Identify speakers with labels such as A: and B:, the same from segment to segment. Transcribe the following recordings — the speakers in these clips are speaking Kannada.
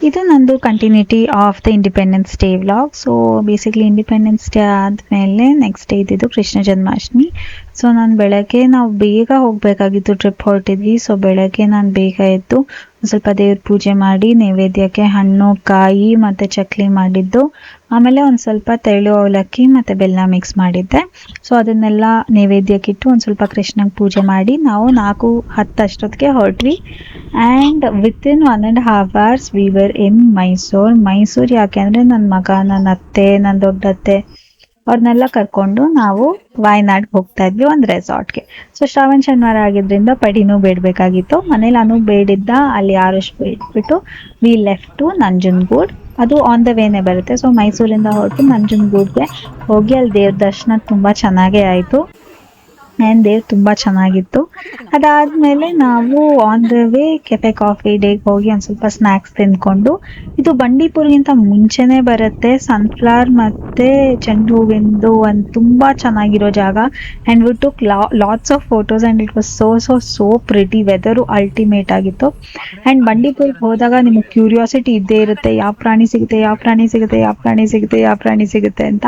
A: ಇದು ನಂದು continuity of the independence day vlog. So basically independence day ಆದಮೇಲೆ ನೆಕ್ಸ್ಟ್ ಡೇ ಇದ್ದಿದ್ದು ಕೃಷ್ಣ ಜನ್ಮಾಷ್ಟಮಿ. ಸೊ ನಾನು ಬೆಳಗ್ಗೆ ನಾವು ಬೇಗ ಹೋಗಬೇಕಾಗಿತ್ತು, ಟ್ರಿಪ್ ಹೊರಟಿದ್ವಿ. ಸೊ ಬೆಳಗ್ಗೆ ನಾನು ಬೇಗ ಎದ್ದು ಸ್ವಲ್ಪ ದೇವ್ರ ಪೂಜೆ ಮಾಡಿ ನೈವೇದ್ಯಕ್ಕೆ ಹಣ್ಣು ಕಾಯಿ ಮತ್ತು ಚಕ್ಲಿ ಮಾಡಿದ್ದು, ಆಮೇಲೆ ಒಂದು ಸ್ವಲ್ಪ ತೆಳು ಅವಲಕ್ಕಿ ಮತ್ತು ಬೆಲ್ಲ ಮಿಕ್ಸ್ ಮಾಡಿದ್ದೆ. ಸೊ ಅದನ್ನೆಲ್ಲ ನೈವೇದ್ಯಕ್ಕಿಟ್ಟು ಒಂದು ಸ್ವಲ್ಪ ಕೃಷ್ಣಗೆ ಪೂಜೆ ಮಾಡಿ ನಾವು 4:10 ಅಷ್ಟೊತ್ತಿಗೆ ಹೊರಟ್ವಿ. And within 1.5 hours we were in Mysuru. ಯಾಕೆ ಅಂದರೆ ನನ್ನ ಮಗ, ನನ್ನ ಅತ್ತೆ, ನನ್ನ ದೊಡ್ಡತ್ತೆ ಅವ್ರನ್ನೆಲ್ಲ ಕರ್ಕೊಂಡು ನಾವು ವಾಯ್ನಾಡ್ಗೆ ಹೋಗ್ತಾ ಇದ್ವಿ, ಒಂದು ರೆಸಾರ್ಟ್ಗೆ. ಸೊ ಶ್ರಾವಣ ಶನಿವಾರ ಆಗಿದ್ದರಿಂದ ಪಡಿನೂ ಬೇಡಬೇಕಾಗಿತ್ತು. ಮನೇಲಿ ಅನು ಬೇಡಿದ್ದ, ಅಲ್ಲಿ ಆರುಷ್ ಬೇಡ್ಬಿಟ್ಟು ವಿ ಲೆಫ್ಟ್ ಟು ನಂಜನಗೂಡು. ಅದು ಆನ್ ದ ವೇನೇ ಬರುತ್ತೆ. ಸೊ ಮೈಸೂರಿಂದ ಹೊರಟು ನಂಜನಗೂಡ್ಗೆ ಹೋಗಿ ಅಲ್ಲಿ ದೇವ್ರ ದರ್ಶನ ತುಂಬ ಚೆನ್ನಾಗೇ ಆಯಿತು. ಆ್ಯಂಡ್ ದೇವ್ರು ತುಂಬ ಚೆನ್ನಾಗಿತ್ತು. ಅದಾದಮೇಲೆ ನಾವು on the way cafe coffee ಡೇಗೆ ಹೋಗಿ ಒಂದು ಸ್ವಲ್ಪ ಸ್ನ್ಯಾಕ್ಸ್ ತಿಂದ್ಕೊಂಡು, ಇದು ಬಂಡೀಪುರಿಗಿಂತ ಮುಂಚೆನೇ ಬರುತ್ತೆ. ಸನ್ಫ್ಲವರ್ ಮತ್ತು ಚೆಂಡು ಹೂವಿಂದು ಒಂದು ತುಂಬ ಚೆನ್ನಾಗಿರೋ ಜಾಗ. And we took lots of photos and it was so pretty. Weather ultimate ಆಗಿತ್ತು. ಆ್ಯಂಡ್ ಬಂಡೀಪುರಿಗೆ ಹೋದಾಗ ನಿಮಗೆ ಕ್ಯೂರಿಯಾಸಿಟಿ ಇದ್ದೇ ಇರುತ್ತೆ, ಯಾವ ಪ್ರಾಣಿ ಸಿಗುತ್ತೆ ಅಂತ.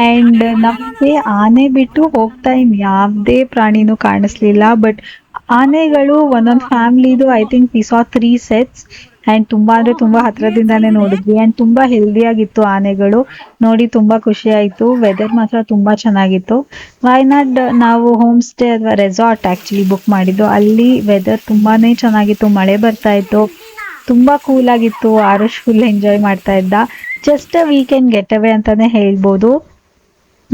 A: ಆ್ಯಂಡ್ ನಮಗೆ ಆನೆ ಬಿಟ್ಟು ಹೋಗ್ತಾ ಯಾವುದೇ ಪ್ರಾಣಿನೂ ಕಾಣಿಸ್ಲಿಲ್ಲ. ಬಟ್ ಆನೆಗಳು ಒಂದೊಂದು ಫ್ಯಾಮ್ಲಿದು I think we saw 3 sets. And ತುಂಬ ಅಂದರೆ ತುಂಬ ಹತ್ರದಿಂದಾನೇ ನೋಡಿದ್ವಿ. ಆ್ಯಂಡ್ ತುಂಬ ಹೆಲ್ದಿಯಾಗಿತ್ತು ಆನೆಗಳು, ನೋಡಿ ತುಂಬ ಖುಷಿ ಆಯಿತು. ವೆದರ್ ಮಾತ್ರ ತುಂಬ ಚೆನ್ನಾಗಿತ್ತು. ವಾಯ್ನಾಡ್ ನಾವು ಹೋಮ್ ಸ್ಟೇ ಅಥವಾ ರೆಸಾರ್ಟ್ ಆ್ಯಕ್ಚುಲಿ ಬುಕ್ ಮಾಡಿದ್ದು. ಅಲ್ಲಿ ವೆದರ್ ತುಂಬಾ ಚೆನ್ನಾಗಿತ್ತು, ಮಳೆ ಬರ್ತಾ ಇತ್ತು, ತುಂಬ ಕೂಲಾಗಿತ್ತು. ಆರುಷ್ ಫುಲ್ ಎಂಜಾಯ್ ಮಾಡ್ತಾ ಇದ್ದ. ಜಸ್ಟ್ ವೀಕೆಂಡ್ ಗೆಟ್ ಅವೇ ಅಂತಲೇ ಹೇಳ್ಬೋದು.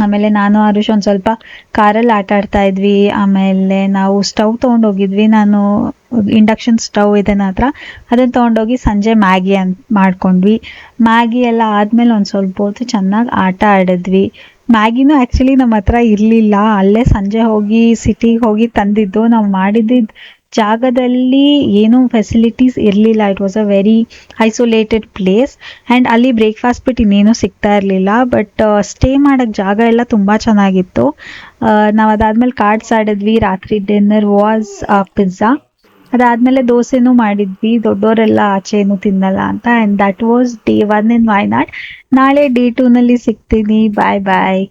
A: ಆಮೇಲೆ ನಾನು ಆರುಷ್ ಒಂದು ಸ್ವಲ್ಪ ಕಾರಲ್ಲಿ ಆಟ ಆಡ್ತಾ ಇದ್ವಿ. ಆಮೇಲೆ ನಾವು ಸ್ಟವ್ ತೊಗೊಂಡೋಗಿದ್ವಿ. ನಾನು ಇಂಡಕ್ಷನ್ ಸ್ಟವ್ ಇದೆ ನನ್ನ ಹತ್ರ, ಅದನ್ನು ತೊಗೊಂಡೋಗಿ ಸಂಜೆ ಮ್ಯಾಗಿ ಮಾಡ್ಕೊಂಡ್ವಿ. ಮ್ಯಾಗಿ ಎಲ್ಲ ಆದಮೇಲೆ ಒಂದು ಸ್ವಲ್ಪ ಹೊತ್ತು ಚೆನ್ನಾಗಿ ಆಟ ಆಡಿದ್ವಿ. ಮ್ಯಾಗಿನೂ ಆ್ಯಕ್ಚುಲಿ ನಮ್ಮ ಹತ್ರ ಇರಲಿಲ್ಲ, ಅಲ್ಲೇ ಸಂಜೆ ಹೋಗಿ ಸಿಟಿಗೆ ಹೋಗಿ ತಂದಿದ್ದು. ನಾವು ಮಾಡಿದ್ದಿದ್ದು ಜಾಗದಲ್ಲಿ ಏನೂ ಫೆಸಿಲಿಟೀಸ್ ಇರಲಿಲ್ಲ. It was a very isolated place. And ಅಲ್ಲಿ ಬ್ರೇಕ್ಫಾಸ್ಟ್ ಬಿಟ್ಟು ಇನ್ನೇನೂ ಸಿಗ್ತಾ ಇರಲಿಲ್ಲ. ಬಟ್ ಸ್ಟೇ ಮಾಡೋಕ್ಕೆ ಜಾಗ ಎಲ್ಲ ತುಂಬ ಚೆನ್ನಾಗಿತ್ತು. ನಾವು ಅದಾದಮೇಲೆ ಕಾರ್ಡ್ಸ್ ಆಡಿದ್ವಿ. ರಾತ್ರಿ ಡಿನ್ನರ್ ವಾಸ್ ಪಿಜ್ಜಾ. ಅದಾದಮೇಲೆ ದೋಸೆನೂ ಮಾಡಿದ್ವಿ, ದೊಡ್ಡವರೆಲ್ಲ ಆಚೆ ಏನೂ ತಿನ್ನಲ್ಲ ಅಂತ. ಆ್ಯಂಡ್ ದಟ್ ವಾಸ್ ಡೇ 1 ಇನ್ ವಾಯ್ನಾಡ್. ನಾಳೆ ಡೇ 2ನಲ್ಲಿ ಸಿಗ್ತೀನಿ. ಬಾಯ್ ಬಾಯ್.